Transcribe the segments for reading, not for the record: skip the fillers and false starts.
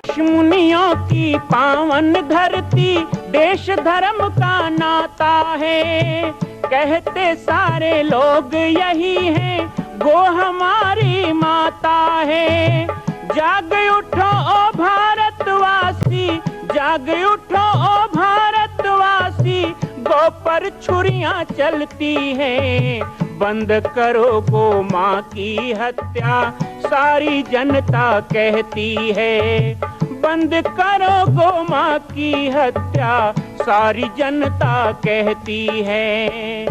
ऋषि मुनियों की पावन धरती, देश धर्म का नाता है। कहते सारे लोग यही हैं, गो हमारी माता है। जाग उठो ओ भारतवासी, जाग उठो ओ भारतवासी, गो पर छुरियां चलती हैं। बंद करो गो माँ की हत्या, सारी जनता कहती है। बंद करो गो माँ की हत्या, सारी जनता कहती है।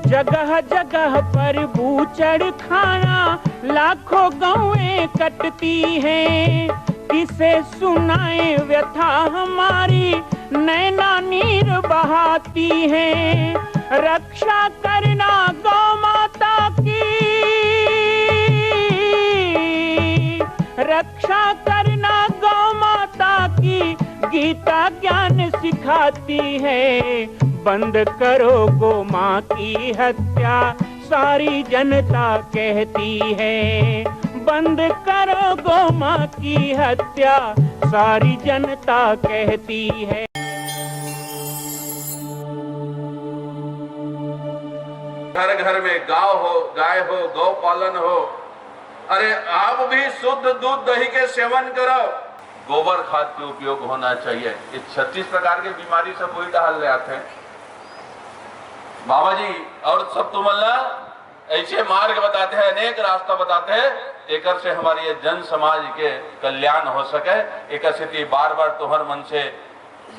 जगह जगह पर बूचड़ खाना, लाखों गौएं कटती हैं। किसे सुनाए व्यथा हमारी, नैना नीर बहाती हैं। रक्षा करना गौ माता की, रक्षा करना गौ माता की, गीता ज्ञान सिखाती है। बंद करो गो माँ की हत्या, सारी जनता कहती है। बंद करो गो माँ की हत्या, सारी जनता कहती है। घर घर में गाय हो, गौ पालन हो। अरे आप भी शुद्ध दूध दही के सेवन करो। गोबर खाद के उपयोग होना चाहिए। इस 36 प्रकार की बीमारी से कोई टहल ले आते हैं बाबा जी, और सब तो मतलब ऐसे मार्ग बताते हैं, अनेक रास्ता बताते हैं, एक से हमारी ये जन समाज के कल्याण हो सके। एक स्थिति बार बार तुहर मन से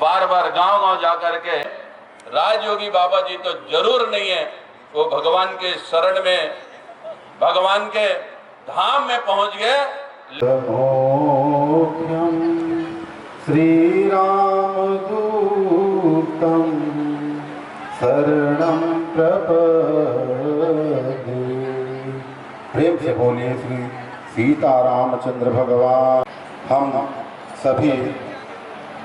बार बार गांव गांव जाकर के, राजयोगी बाबा जी तो जरूर नहीं है, वो भगवान के शरण में, भगवान के धाम में पहुंच गए। श्री राम दूतम शरणं प्रपद्ये। प्रेम से बोलिए श्री सीतारामचंद्र भगवान। हम सभी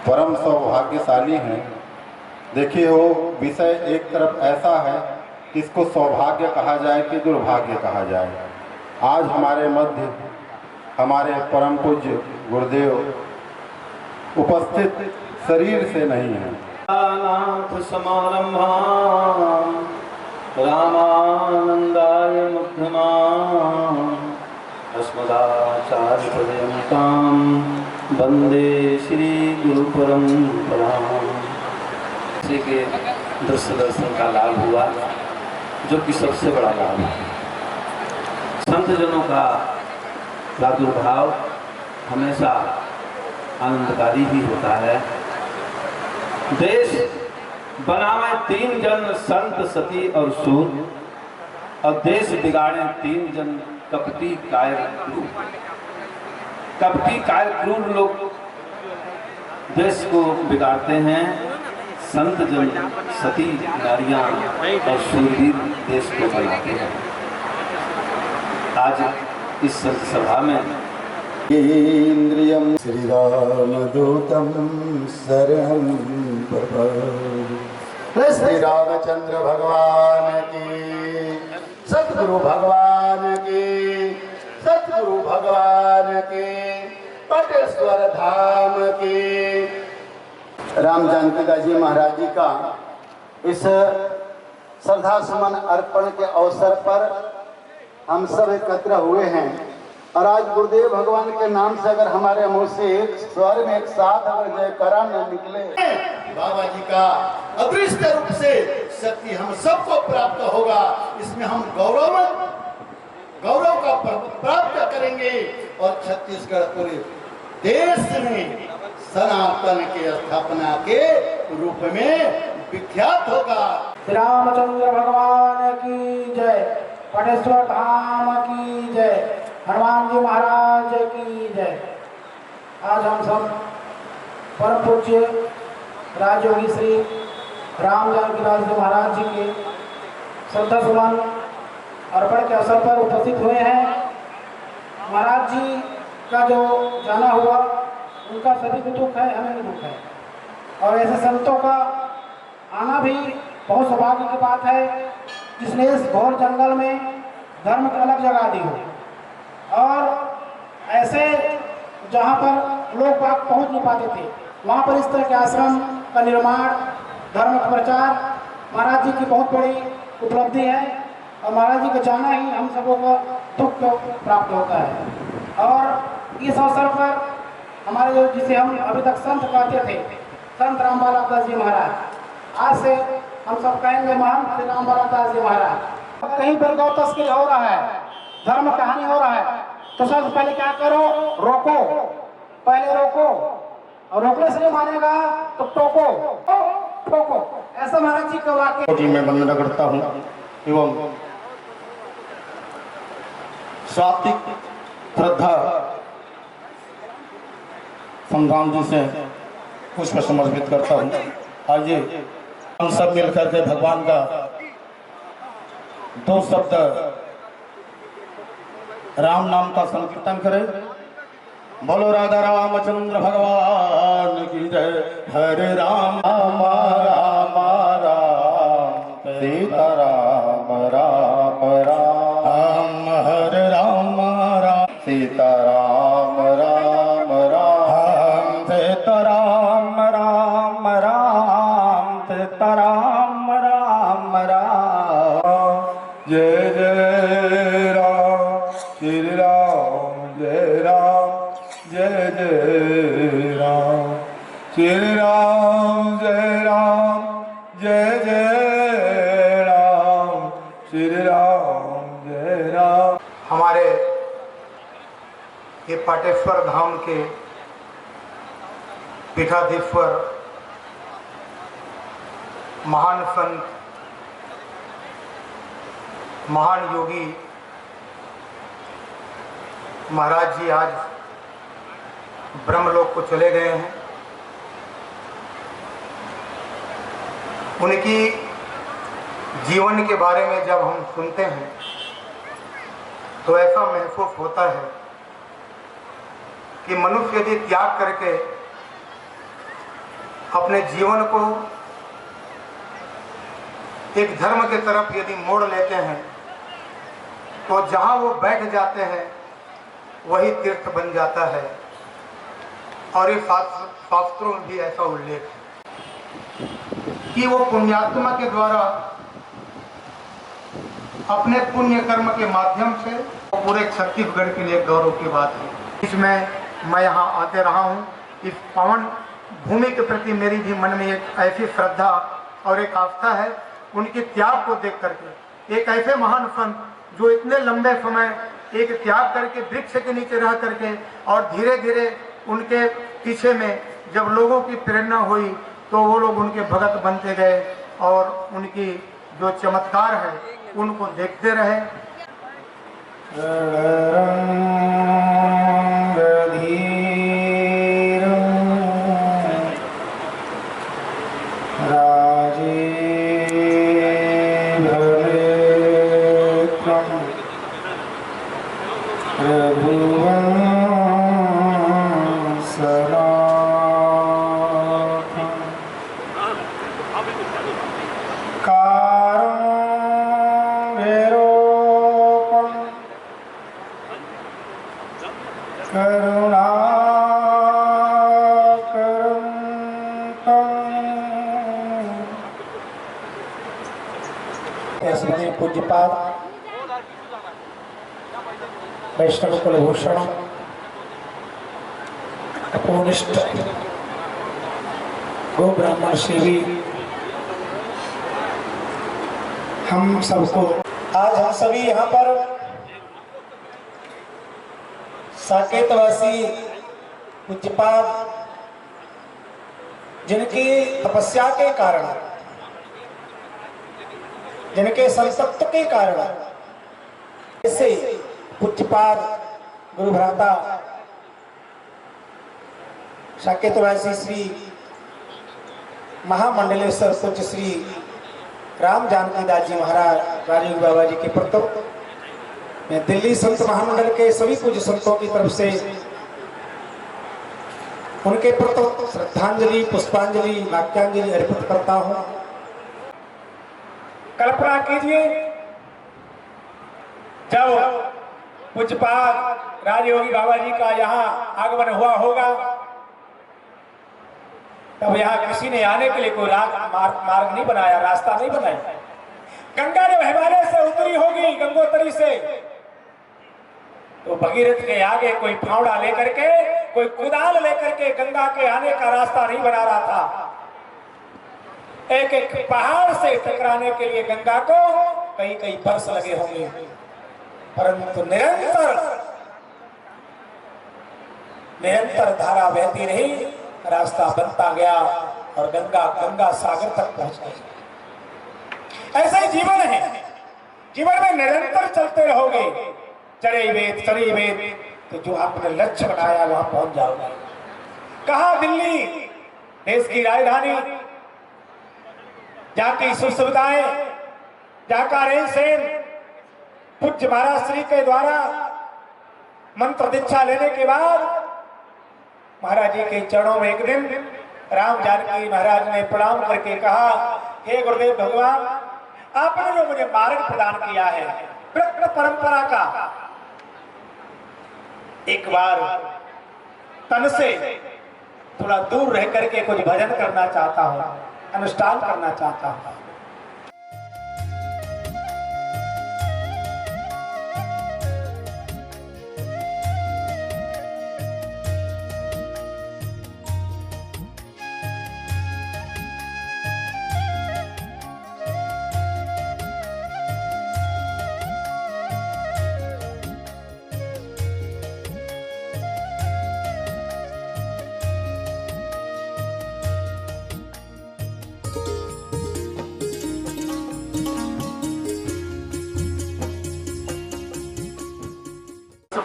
परम सौभाग्यशाली हैं। देखिए, वो विषय एक तरफ ऐसा है कि इसको सौभाग्य कहा जाए कि दुर्भाग्य कहा जाए। आज हमारे मध्य हमारे परम पूज्य गुरुदेव उपस्थित शरीर से नहीं है। नाथ समारंभा रामानंदाय मध्यमाम् अस्मदाचार्य पर्यन्तां वंदे श्री गुरु परंपराम्। श्री के दर्शन का लाभ हुआ, जो कि सबसे बड़ा लाभ है। संत जनों का प्रादुर्भाव हमेशा आनंदकारी ही होता है। देश बनावे 3 जन, संत सती और सूर, और देश बिगाड़े 3 जन, कपटी कायर क्रूर। कपटी कायर क्रूर लोग देश को बिगाड़ते हैं, संत जन, सती नारियां और शूरवीर देश को बनाते हैं। आज इस संत सभा में इंद्रियम श्री रामदूतम शरणं प्रपद्ये। श्री रामचंद्र भगवान की, सतगुरु भगवान की, सतगुरु भगवान की, पटेश्वर धाम की। राम जानकी दास जी महाराज जी का इस श्रद्धा सुमन अर्पण के अवसर पर हम सब एकत्र हुए हैं। और आज गुरुदेव भगवान के नाम से अगर हमारे मुंह से एक स्वर में एक साथ अगर जयकारा न निकले, बाबा जी का अदृश्य रूप से शक्ति हम सबको प्राप्त होगा। इसमें हम गौरव का प्राप्त करेंगे और छत्तीसगढ़ पूरे देश में सनातन के स्थापना के रूप में विख्यात होगा। श्री रामचंद्र भगवान की जय, पटेश्वर धाम की जय, हनुमान जी महाराज की जय। आज हम सब परम पूज्य राजयोगी श्री राम जानकी दास जी महाराज जी के श्रद्धा सुमन अर्पण के अवसर पर उपस्थित हुए हैं। महाराज जी का जो जाना हुआ, उनका सभी को दुख है, हमें भी दुख है। और ऐसे संतों का आना भी बहुत सौभाग्य की बात है, जिसने इस घोर जंगल में धर्म की अलग जगह दी हो। और ऐसे जहाँ पर लोग बाग पहुँच नहीं पाते थे, वहाँ पर इस तरह के आश्रम का निर्माण, धर्म का प्रचार महाराज जी की बहुत बड़ी उपलब्धि है। और महाराज जी को जाना ही हम सबों को दुख प्राप्त होता है। और इस अवसर पर हमारे जो जिसे हम अभी तक संत कहते थे, संत रामबाला दास जी महाराज, आज से हम सब कहेंगे महंत श्री रामबाला दास जी महाराज। कहीं पर गौ तस्करी हो रहा है, धर्म कहानी हो रहा है, तो सबसे पहले क्या करो, रोको, पहले रोको, और रोकने से नहीं मानेगा तो टोको, ठोको। ऐसा महाराज जी का वाक्य मैं वंदना करता हूँ एवं सात्विक श्रद्धा संग्राम जी से पुष्प समर्पित करता हूँ। आइए हम सब मिलकर के भगवान का 2 शब्द राम नाम का संकीर्तन करें। बोलो राधा रामचंद्र भगवान की जय। हरे राम राम राम राम सीता राम राम राम, हरे राम राम सीता राम राम राम, सीता राम राम राम सीता राम राम राम। जय जय राम श्री राम, जय राम जय जय राम श्री राम, जय राम जय जय राम श्री राम, जय राम। हमारे ये पाटेश्वर धाम के पीठाधीश्वर महान संत, महान योगी महाराज जी आज ब्रह्मलोक को चले गए हैं। उनकी जीवन के बारे में जब हम सुनते हैं तो ऐसा महसूस होता है कि मनुष्य यदि त्याग करके अपने जीवन को एक धर्म की तरफ यदि मोड़ लेते हैं तो जहाँ वो बैठ जाते हैं वही तीर्थ बन जाता है। और ये शास्त्रों में भी ऐसा उल्लेख है कि वो पुण्यात्मा के द्वारा अपने पुण्य कर्म के माध्यम से पूरे छत्तीसगढ़ के लिए गौरव की बात है। इसमें मैं यहाँ आते रहा हूँ। इस पावन भूमि के प्रति मेरी भी मन में एक ऐसी श्रद्धा और एक आस्था है। उनके त्याग को देख करके, एक ऐसे महान संत जो इतने लंबे समय एक त्याग करके वृक्ष के नीचे रह करके और धीरे धीरे उनके पीछे में जब लोगों की प्रेरणा हुई तो वो लोग उनके भगत बनते गए और उनकी जो चमत्कार है उनको देखते रहे। पूज्यपाद वैष्णव कुलभूषण अपूर्णिष्ठ गो ब्राह्मण सेवी हम सबको आज हम सभी यहाँ पर साकेतवासी पूज्यपाद जिनकी तपस्या के कारण, जिनके संतत्व के कारण ऐसे पूज्यपाद गुरु भ्राता साकेतवासी श्री महामंडलेश्वर पूज्य श्री राम जानकी दास जी महाराज राजीव बाबा जी के प्रति मैं दिल्ली संत महामंडल के सभी पूज्य संतों की तरफ से उनके प्रति श्रद्धांजलि, पुष्पांजलि, वाक्यांजलि अर्पित करता हूँ। कल्पना कीजिए जब पूज्यपाद राजयोगी बाबा जी का यहाँ आगमन हुआ होगा, तब यहाँ किसी ने आने के लिए कोई मार्ग नहीं बनाया, रास्ता नहीं बनाया। गंगा जब हिमालय से उतरी होगी गंगोत्री से, तो भगीरथ के आगे कोई फावड़ा लेकर के, कोई कुदाल लेकर के गंगा के आने का रास्ता नहीं बना रहा था। एक एक पहाड़ से टकराने के लिए गंगा को कई कई वर्ष लगे होंगे, परंतु निरंतर धारा बहती रही, रास्ता बनता गया और गंगा सागर तक पहुंच गई। ऐसा ही जीवन है, जीवन में निरंतर चलते रहोगे, चढ़े वेद, तो जो आपने लक्ष्य बनाया वहां पहुंच जाओगे। कहा दिल्ली देश की राजधानी, जहाँ की सुख सुविधाएं, जहाँ का रहन सहन, पूज्य महाराज श्री के द्वारा मंत्र दीक्षा लेने के बाद महाराज जी के चरणों में एक दिन राम जानकी महाराज ने प्रणाम करके कहा, हे गुरुदेव भगवान, आपने जो मुझे मार्ग प्रदान किया है कृष्ण परंपरा का, एक बार तन से थोड़ा दूर रह करके कुछ भजन करना चाहता हूं, अनुष्ठान करना चाहता हूं।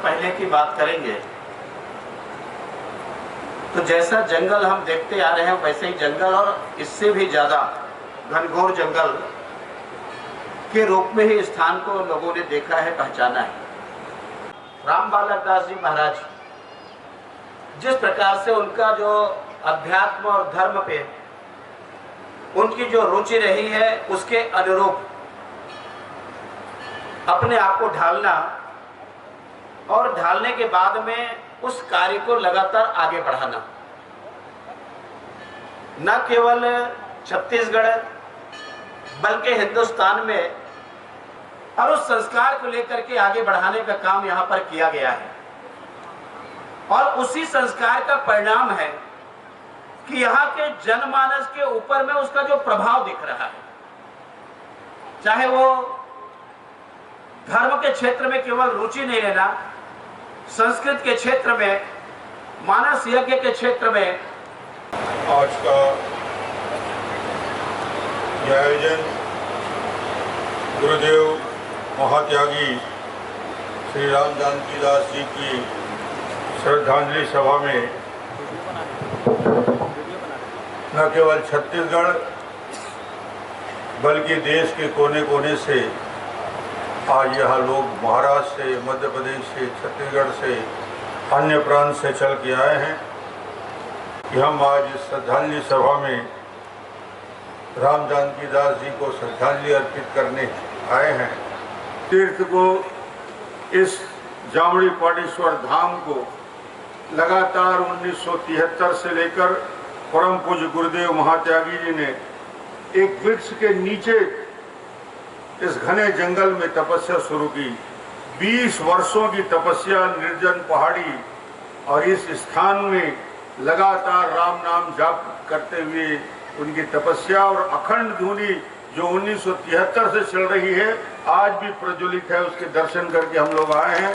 पहले की बात करेंगे तो जैसा जंगल हम देखते आ रहे हैं वैसे ही जंगल और इससे भी ज्यादा घनघोर जंगल के रूप में ही स्थान को लोगों ने देखा है, पहचाना है। राम बालक दास जी महाराज जिस प्रकार से उनका जो अध्यात्म और धर्म पे उनकी जो रुचि रही है, उसके अनुरूप अपने आप को ढालना और ढालने के बाद में उस कार्य को लगातार आगे बढ़ाना, न केवल छत्तीसगढ़ बल्कि हिंदुस्तान में, और उस संस्कार को लेकर के आगे बढ़ाने का काम यहाँ पर किया गया है। और उसी संस्कार का परिणाम है कि यहाँ के जनमानस के ऊपर में उसका जो प्रभाव दिख रहा है, चाहे वो धर्म के क्षेत्र में केवल रुचि नहीं लेना, संस्कृत के क्षेत्र में, मानस यज्ञ के क्षेत्र में। आज का यह आयोजन गुरुदेव महात्यागी श्री राम जानकी दास जी की श्रद्धांजलि सभा में न केवल छत्तीसगढ़ बल्कि देश के कोने कोने से आज यहाँ लोग महाराष्ट्र से, मध्य प्रदेश से, छत्तीसगढ़ से, अन्य प्रांत से चल के आए हैं कि हम आज इस श्रद्धांजलि सभा में राम जानकी दास जी को श्रद्धांजलि अर्पित करने आए हैं। तीर्थ को, इस जामड़ी पाटेश्वर धाम को लगातार 1973 से लेकर परम पूज्य गुरुदेव महात्यागी जी ने एक वृक्ष के नीचे इस घने जंगल में तपस्या शुरू की। 20 वर्षों की तपस्या, निर्जन पहाड़ी, और इस स्थान में लगातार राम नाम जाप करते हुए उनकी तपस्या और अखंड धुनी जो 1973 से चल रही है, आज भी प्रज्वलित है। उसके दर्शन करके हम लोग आए हैं।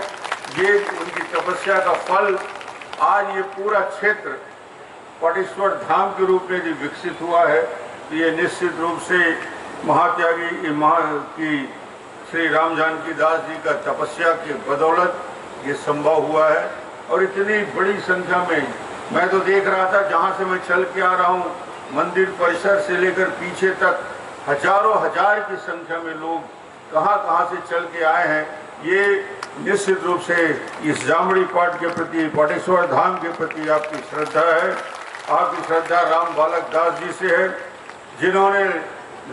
ये उनकी तपस्या का फल आज ये पूरा क्षेत्र पाटेश्वर धाम के रूप में जो विकसित हुआ है, ये निश्चित रूप से महात्यागी की श्री राम जानकी दास जी का तपस्या की बदौलत ये संभव हुआ है। और इतनी बड़ी संख्या में, मैं तो देख रहा था जहाँ से मैं चल के आ रहा हूँ, मंदिर परिसर से लेकर पीछे तक हजारों हजार की संख्या में लोग कहाँ से चल के आए हैं। ये निश्चित रूप से इस जामड़ी पाठ के प्रति, पाटेश्वर धाम के प्रति आपकी श्रद्धा है। आपकी श्रद्धा राम बालक दास जी से है, जिन्होंने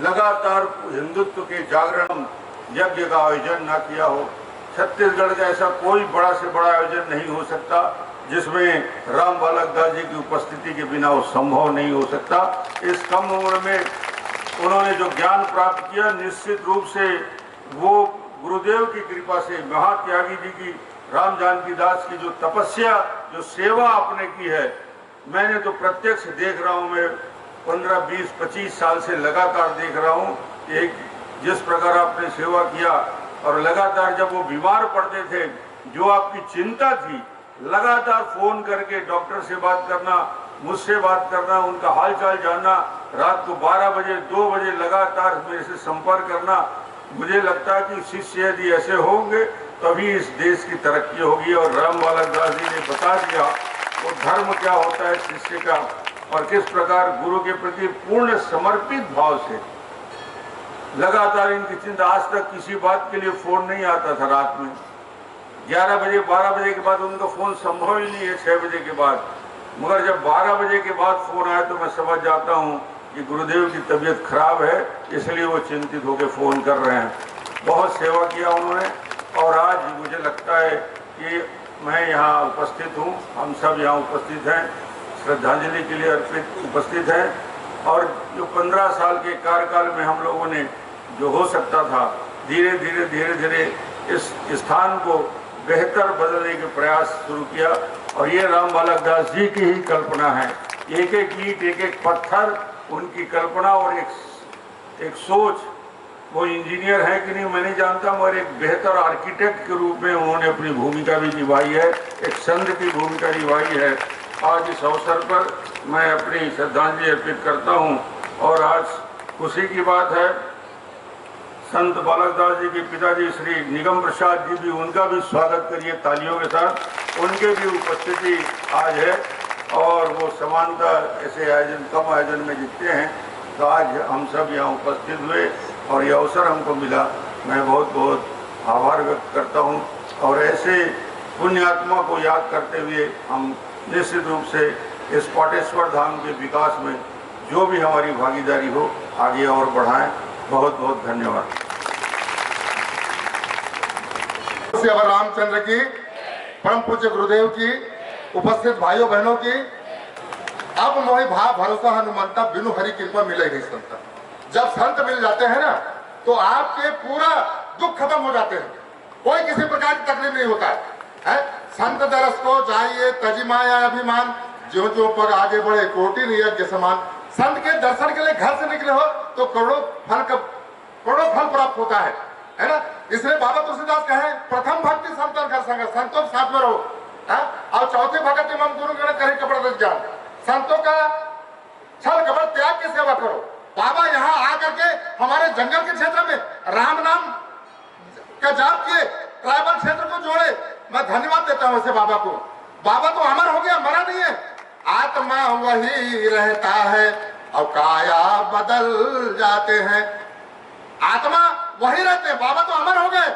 लगातार हिंदुत्व के जागरण यज्ञ का आयोजन ना किया हो। छत्तीसगढ़ का ऐसा कोई बड़ा से बड़ा आयोजन नहीं हो सकता जिसमें राम बालक दास जी की उपस्थिति के बिना वो संभव नहीं हो सकता। इस कम उम्र में उन्होंने जो ज्ञान प्राप्त किया, निश्चित रूप से वो गुरुदेव की कृपा से, महात्यागी जी की, राम जानकी दास की जो तपस्या, जो सेवा आपने की है, मैंने तो प्रत्यक्ष देख रहा हूँ। मैं 15, 20, 25 साल से लगातार देख रहा हूँ एक जिस प्रकार आपने सेवा किया। और लगातार जब वो बीमार पड़ते थे, जो आपकी चिंता थी, लगातार फोन करके डॉक्टर से बात करना, मुझसे बात करना, उनका हालचाल जानना, रात को 12 बजे 2 बजे लगातार मेरे से संपर्क करना। मुझे लगता है कि शिष्य यदि ऐसे होंगे तभी इस देश की तरक्की होगी। और राम बालक दास जी ने बता दिया वो धर्म क्या होता है शिष्य का, और किस प्रकार गुरु के प्रति पूर्ण समर्पित भाव से लगातार इनकी चिंता। आज तक किसी बात के लिए फोन नहीं आता था रात में 11 बजे 12 बजे के बाद, उनका फोन संभव ही नहीं है 6 बजे के बाद। मगर जब 12 बजे के बाद फोन आया तो मैं समझ जाता हूँ कि गुरुदेव की तबीयत खराब है, इसलिए वो चिंतित होकर फोन कर रहे हैं। बहुत सेवा किया उन्होंने। और आज मुझे लगता है कि मैं यहाँ उपस्थित हूँ, हम सब यहाँ उपस्थित हैं, श्रद्धांजलि के लिए अर्पित उपस्थित हैं। और जो 15 साल के कार्यकाल में हम लोगों ने जो हो सकता था, धीरे धीरे इस स्थान को बेहतर बदलने के प्रयास शुरू किया। और ये राम बालक दास जी की ही कल्पना है। एक एक ईंट, एक एक पत्थर, उनकी कल्पना और एक सोच। वो इंजीनियर है कि नहीं मैं नहीं जानता, मगर एक बेहतर आर्किटेक्ट के रूप में उन्होंने अपनी भूमिका भी निभाई है, एक संत की भूमिका निभाई है। आज इस अवसर पर मैं अपनी श्रद्धांजलि अर्पित करता हूँ। और आज खुशी की बात है, संत बालक दास जी के पिताजी श्री निगम प्रसाद जी भी, उनका भी स्वागत करिए तालियों के साथ। उनके भी उपस्थिति आज है। और वो समानता ऐसे आयोजन, कम आयोजन में जीतते हैं, तो आज हम सब यहाँ उपस्थित हुए और ये अवसर हमको मिला। मैं बहुत बहुत आभार व्यक्त करता हूँ। और ऐसे पुण्यात्मा को याद करते हुए हम निश्चित रूप से इस पाटेश्वर धाम के विकास में जो भी हमारी भागीदारी हो आगे और बढ़ाएं। बहुत बहुत धन्यवाद। रामचंद्र की, परम पूज्य गुरुदेव की, उपस्थित भाइयों बहनों की, अब मोहि भाव भरोसा हनुमंता, बिनु हरि कृपा मिले नहीं संता। जब संत मिल जाते हैं ना, तो आपके पूरा दुख खत्म हो जाते हैं, कोई किसी प्रकार की तकलीफ नहीं होता है। संत दरस को जाइए तजी माया अभिमान, जो जो पग आगे बढ़े कोटि नियज्ञ समान। संत के दर्शन के लिए घर से निकले हो तो करोड़ों फल प्राप्त होता है ना। इसलिए बाबा तुलसीदास कहे, प्रथम भक्ति संतन कर संग, संतों के साथ में रहो। और चौथी भक्ति मम गुरु करे कपड़ा ज्ञान, संतों का छल कपट त्याग की सेवा करो। बाबा यहाँ आकर के हमारे जंगल के क्षेत्र में राम नाम का जाप किए, ट्राइबल क्षेत्र को जोड़े। मैं धन्यवाद देता हूँ ऐसे बाबा को। बाबा तो अमर हो गया, मरा नहीं है। आत्मा वही रहता है और काया बदल जाते हैं। आत्मा वही रहते हैं, बाबा तो अमर हो गए।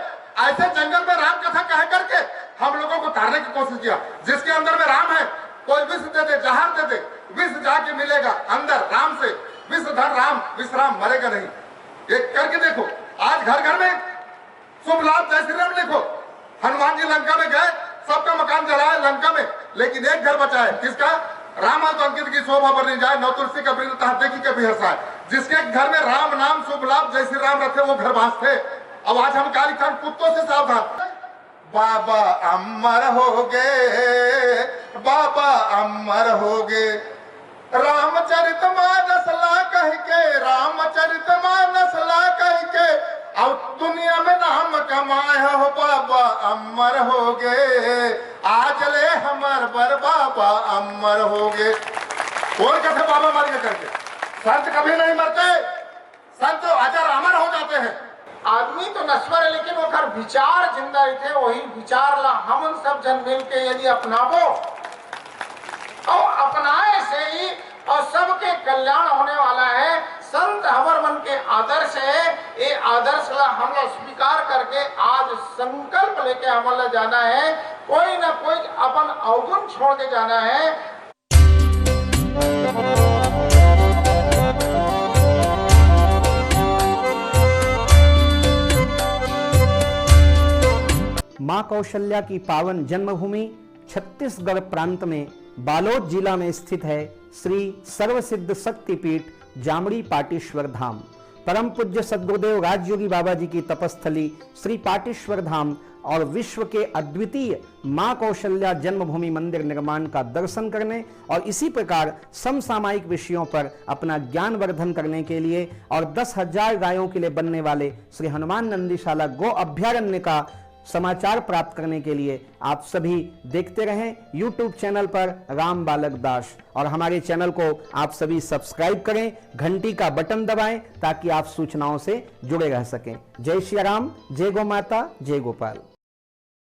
ऐसे जंगल में राम कथा कह करके हम लोगों को तारने की कोशिश किया। जिसके अंदर में राम है, कोई विष दे दे, जहर दे दे, विष जाके मिलेगा अंदर राम से। विष धर राम, विश्राम मरेगा नहीं। ये करके देखो, आज घर घर में शुभ लाभ जय श्री राम लिखो। हनुमान जी लंका में गए, सबका मकान जलाया लंका में, लेकिन एक घर बचा है, किसका? राम तो अंकित की शोभा पर नहीं जाए, नौ तुलसी का वृंद तहाँ देखी कभी हंसाए। जिसके घर में राम नाम शुभ लाभ जय श्री राम रखे, वो घर बास थे। अब आज हम काली खान कुत्तों से सावधान। बाबा अमर हो गए, बाबा अमर हो गए, रामचरित मानस ला कह के, रामचरित मानस ला कह के, अब दुनिया में नाम कमाए हो बाबा अमर हो गए। आज ले हमार बर बाबा अमर हो गए। कौन कहते बाबा मर गए करके? संत कभी नहीं मरते, संत अजर अमर हो जाते हैं। आदमी तो नश्वर है, लेकिन वो विचार जिंदा थे। वही विचार ला हम सब जन मिल के यदि अपनावो और अपनाए से ही और सबके कल्याण होने वाला है। संत हमार मन के आदर्श है, ये आदर्श ला हम लोग स्वीकार करके आज संकल्प लेके हमारा जाना है, कोई ना कोई अपन अवगुण छोड़ के जाना है। मां कौशल्या की पावन जन्मभूमि छत्तीसगढ़ प्रांत में बालोद जिला में स्थित है श्री सर्वसिद्ध शक्तिपीठ जामड़ी पाटेश्वर धाम। परम पूज्य सद्गुरुदेव राजयोगी बाबा जी की तपस्थली श्री पाटेश्वर धाम और विश्व के अद्वितीय मां कौशल्या जन्मभूमि मंदिर निर्माण का दर्शन करने और इसी प्रकार समसामयिक विषयों पर अपना ज्ञान वर्धन करने के लिए और 10,000 गायों के लिए बनने वाले श्री हनुमान नंदीशाला गो अभ्यारण्य का समाचार प्राप्त करने के लिए आप सभी देखते रहें YouTube चैनल पर राम बालक दास, और हमारे चैनल को आप सभी सब्सक्राइब करें, घंटी का बटन दबाएं ताकि आप सूचनाओं से जुड़े रह सकें। जय श्री राम, जय गौ माता, जय गोपाल।